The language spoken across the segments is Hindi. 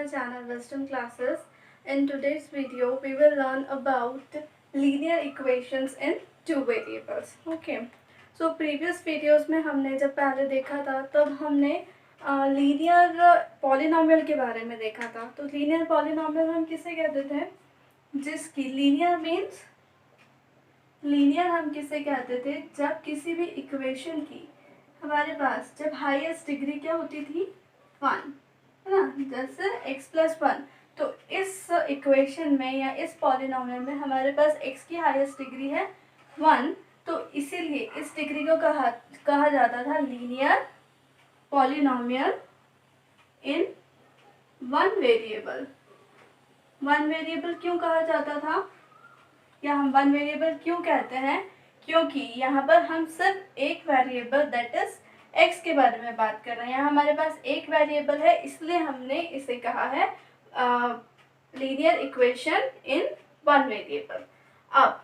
my channel Wisdom Classes. In today's video, we will learn about linear equations in two variables. Okay. So previous videos में हमने जब पहले देखा था तब हमने लीनियर पॉलिनोमियल के बारे में देखा था. तो लीनियर पॉलिनोमियल हम किसे कहते थे? जिसकी लीनियर मीन्स लीनियर हम किसे कहते थे? जब किसी भी इक्वेशन की हमारे पास जब हाईएस्ट डिग्री क्या होती थी? 1, है ना, जैसे x+1. तो इस इक्वेशन में या इस पॉलिनोमियल में हमारे पास x की हाईएस्ट डिग्री है 1, तो इसीलिए इस डिग्री को कहा जाता था linear polynomial in one variable. One variable क्यों कहा जाता था या हम वन वेरिएबल क्यों कहते हैं? क्योंकि यहाँ पर हम सिर्फ एक वेरिएबल दैट इज x के बारे में बात कर रहे हैं. यहाँ हमारे पास एक वेरिएबल है, इसलिए हमने इसे कहा है linear equation in one variable. अब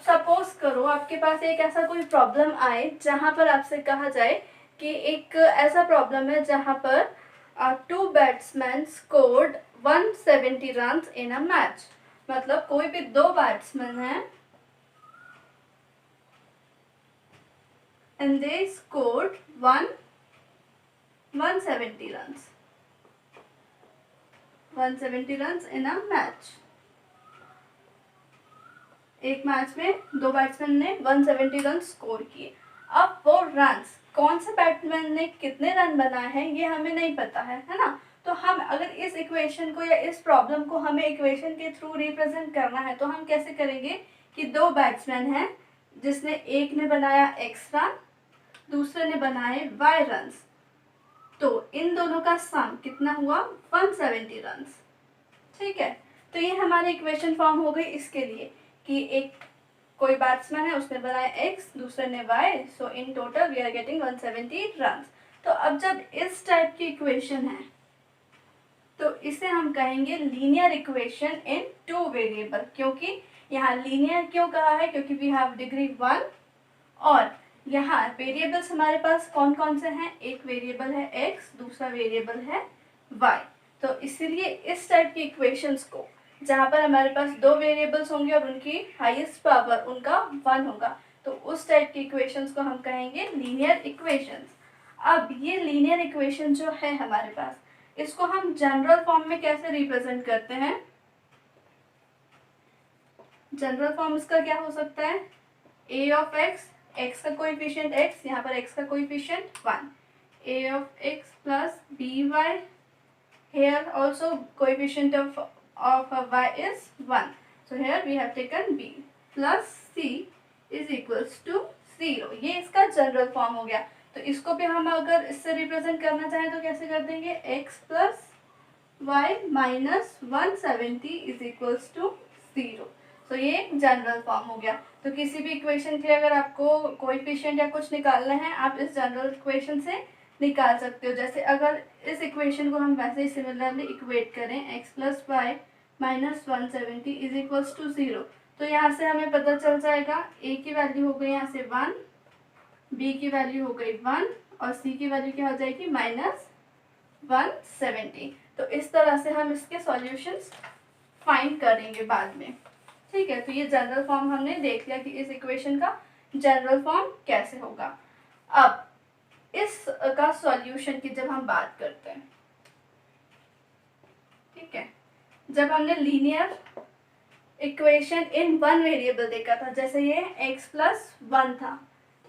सपोज करो आपके पास एक ऐसा कोई प्रॉब्लम आए जहाँ पर आपसे कहा जाए कि एक ऐसा प्रॉब्लम है जहाँ पर 2 batsman scored 170 runs in a match. मतलब कोई भी 2 बैट्समैन हैं and they scored 170 runs. 170 runs in a match. एक मैच में 2 बैट्समैन ने 170 रन स्कोर किए. अब वो रन्स कौन से बैट्समैन ने कितने रन बनाए हैं ये हमें नहीं पता है ना. तो हम अगर इस इक्वेशन को या इस प्रॉब्लम को हमें इक्वेशन के थ्रू रिप्रेजेंट करना है तो हम कैसे करेंगे कि 2 बैट्समैन हैं जिसने एक ने बनाया x रन, दूसरे ने बनाए y रन्स. तो इन दोनों का सम कितना हुआ? 170 रन्स. ठीक है, तो ये हमारी इक्वेशन फॉर्म हो गई इसके लिए कि एक कोई बैट्समैन है उसने बनाया x, दूसरे ने y, so in total we are getting 170 runs. तो अब जब इस टाइप की इक्वेशन है तो इसे हम कहेंगे linear equation in two variable. क्योंकि यहाँ लीनियर क्यों कहा है? क्योंकि वी हैव डिग्री 1 और यहाँ वेरिएबल्स हमारे पास कौन कौन से हैं? एक वेरिएबल है x, दूसरा वेरिएबल है y. तो इसीलिए इस टाइप की इक्वेशंस को जहाँ पर हमारे पास 2 वेरिएबल्स होंगे और उनकी हाईएस्ट पावर उनका 1 होगा, तो उस टाइप की इक्वेशंस को हम कहेंगे लीनियर इक्वेशंस. अब ये लीनियर इक्वेशन जो है हमारे पास, इसको हम जनरल फॉर्म में कैसे रिप्रेजेंट करते हैं? जनरल फॉर्म इसका क्या हो सकता है? a ऑफ x, x का कोएफिशिएंट x, यहाँ पर x का coefficient 1, a of x plus by, here also coefficient of y is 1, so here we have taken b plus c is equals to 0. ये इसका जनरल फॉर्म हो गया. तो इसको भी हम अगर इससे रिप्रेजेंट करना चाहें तो कैसे कर देंगे? x plus y minus 170 is equals to 0. तो ये जनरल फॉर्म हो गया. तो किसी भी इक्वेशन के लिए अगर आपको कोएफिशिएंट या कुछ निकालना है आप इस जनरल इक्वेशन से निकाल सकते हो. जैसे अगर इस इक्वेशन को हम वैसे ही सिमिलरली इक्वेट करें x plus y minus 170 is equals to 0, तो यहाँ से हमें पता चल जाएगा a की वैल्यू हो गई यहाँ से 1, b की वैल्यू हो गई 1 और c की वैल्यू क्या हो जाएगी? -170. तो इस तरह से हम इसके सॉल्यूशंस फाइंड करेंगे बाद में. ठीक है, तो ये जनरल फॉर्म हमने देख लिया कि इस इक्वेशन का जनरल फॉर्म कैसे होगा. अब इस का सॉल्यूशन की जब हम बात करते हैं, ठीक है, जब हमने linear equation in one variable देखा था, जैसे ये x+1 था,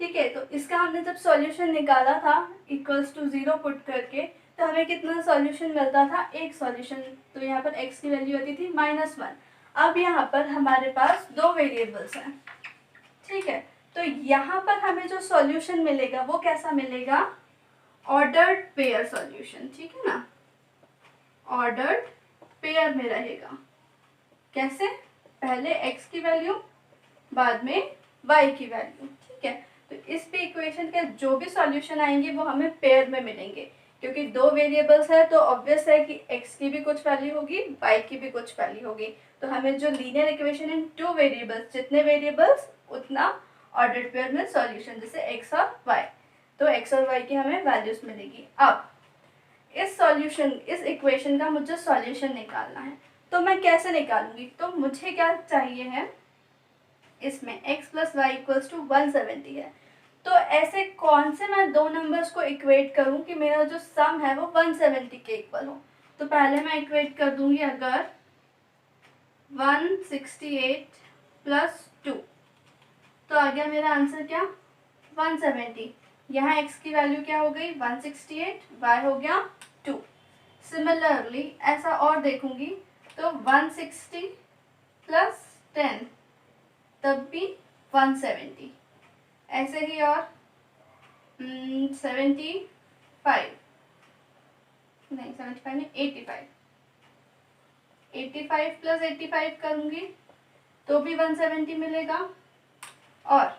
ठीक है, तो इसका हमने जब सॉल्यूशन निकाला था इक्वल्स टू 0 पुट करके, तो हमें कितना सॉल्यूशन मिलता था? एक सॉल्यूशन. तो यहाँ पर x की वैल्यू होती थी -1. अब यहाँ पर हमारे पास 2 वेरिएबल्स हैं, ठीक है, तो यहाँ पर हमें जो सॉल्यूशन मिलेगा वो कैसा मिलेगा? Ordered pair solution. ठीक है ना, ऑर्डर्ड पेयर में रहेगा. कैसे? पहले x की वैल्यू, बाद में y की वैल्यू. ठीक है, तो इस पे इक्वेशन के जो भी सॉल्यूशन आएंगे वो हमें पेयर में मिलेंगे. क्योंकि 2 वेरिएबल्स है तो ऑब्वियस है कि x की भी कुछ वैल्यू होगी, y की भी कुछ वैल्यू होगी. तो हमें जो लीनियर इक्वेशन इन 2 वेरिएबल्स, जितने वेरिएबल्स उतना ऑर्डर्ड पेयर में सॉल्यूशन, जैसे x और y, तो x और y की हमें वैल्यूज मिलेगी. अब इस इक्वेशन का मुझे सॉल्यूशन निकालना है। तो मैं कैसे निकालूंगी? तो मुझे क्या चाहिए है, इसमें x plus y equals to 170 है। तो ऐसे कौन से मैं दो नंबर्स को इक्वेट करूं कि मेरा जो सम है वो 170 के इक्वल हो। तो पहले मैं इक्वेट कर दूंगी, अगर 168 प्लस 2, तो आ गया मेरा आंसर क्या, 170। यहाँ x की वैल्यू क्या हो गई, 168, y हो गया 2। सिमिलरली ऐसा और देखूंगी तो 160 प्लस 10 तब भी 170, ऐसे ही और 75 नहीं 75 नहीं 85 प्लस 85 करूंगी तो भी 170 मिलेगा, और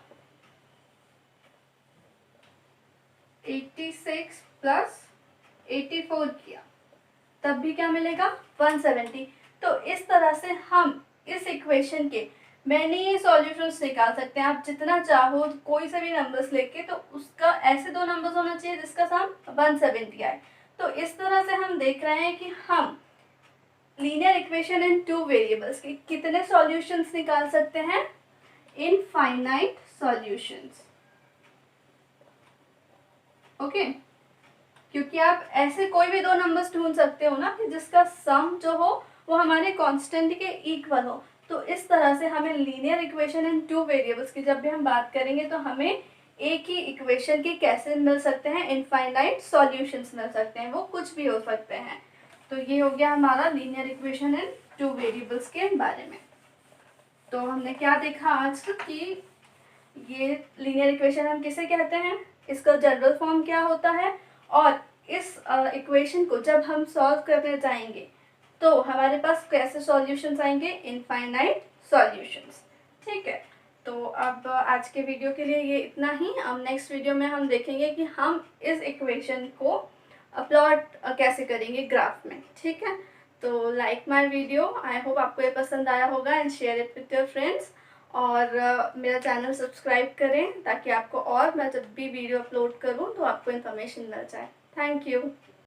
86 प्लस 84 किया तब भी क्या मिलेगा, 170। तो इस तरह से हम इस इक्वेशन के मैनी सॉल्यूशंस निकाल सकते हैं। आप जितना चाहो कोई से भी नंबर्स लेके, तो उसका ऐसे दो नंबर्स होना चाहिए जिसका सम 170 आए। तो इस तरह से हम देख रहे हैं कि हम linear equation in two variables के कितने सॉल्यूशंस निकाल सकते हैं, इनफाइनाइट सॉल्यूशंस। ओके, क्योंकि आप ऐसे कोई भी दो नंबर्स ढूंढ सकते हो ना कि जिसका सम जो हो वो हमारे कांस्टेंट के इक्वल हो। तो इस तरह से हमें linear equation in two variables की जब भी हम बात करेंगे तो हमें एक ही इक्वेशन के कैसे मिल सकते हैं, इनफाइनाइट सॉल्यूशंस मिल सकते हैं, वो कुछ भी हो सकते हैं। तो ये हो गया हमारा linear equation in two variables के बारे में। तो हमने क्या देखा आज कि ये लीनियर इक्वेशन हम किसे कहते हैं, इसका जनरल फॉर्म क्या होता है, और इस इक्वेशन को जब हम सॉल्व करने जाएंगे तो हमारे पास कैसे सॉल्यूशंस आएंगे, इनफाइनाइट सॉल्यूशंस। ठीक है, तो अब आज के वीडियो के लिए ये इतना ही। अब नेक्स्ट वीडियो में हम देखेंगे कि हम इस इक्वेशन को प्लॉट कैसे करेंगे ग्राफ में। ठीक है, तो like my video, I hope आपको ये पसंद आया होगा, and share it with your friends. और मेरा चैनल सब्सक्राइब करें ताकि आपको और मैं जब भी वीडियो अपलोड करूं तो आपको इन्फॉर्मेशन मिल जाए। Thank you.